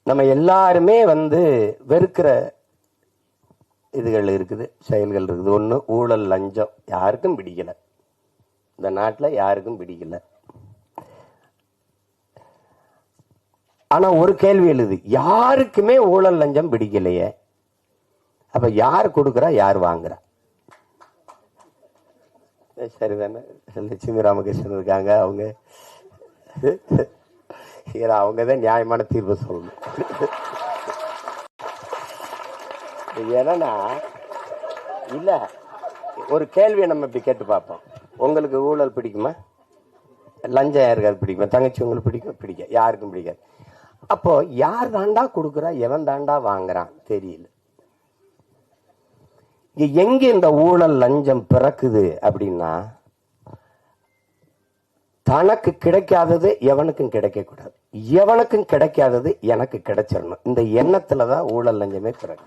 நம்ம எல்லாருமே வெறுக்கிற இதுகள் இருக்குது, செயல்கள் இருக்குது. ஒண்ணு ஊழல், லஞ்சம். யாருக்கும் பிடிக்கல, இந்த நாட்டுல யாருக்கும் பிடிக்கல. ஆனா ஒரு கேள்வி எழுது, யாருக்குமே ஊழல் லஞ்சம் பிடிக்கலையே, அப்ப யார் கொடுக்குறா, யார் வாங்குறா? சரிதானே? லட்சுமி ராமகிருஷ்ணன் இருக்காங்க, அவங்கதான் நியாயமான தீர்ப்பு சொல்லணும். ஏன்னா இல்ல, ஒரு கேள்வியை நம்ம இப்படி கேட்டு பார்ப்போம். உங்களுக்கு ஊழல் பிடிக்குமா, லஞ்சம் யாருக்காவது பிடிக்குமா? தங்கச்சி உங்களுக்கு பிடிக்கும்? பிடிக்க, யாருக்கும் பிடிக்காது. அப்போ யார் தாண்டா கொடுக்குறா, எவன் தாண்டா வாங்குறான் தெரியல. எங்க இந்த ஊழல் லஞ்சம் பிறக்குது அப்படின்னா, தனக்கு கிடைக்காதது எவனுக்கும் கிடைக்க கூடாது, எவனுக்கும் கிடைக்காதது எனக்கு கிடைச்சிடணும், இந்த எண்ணத்துலதான் ஊழல் லஞ்சமே பிறகு.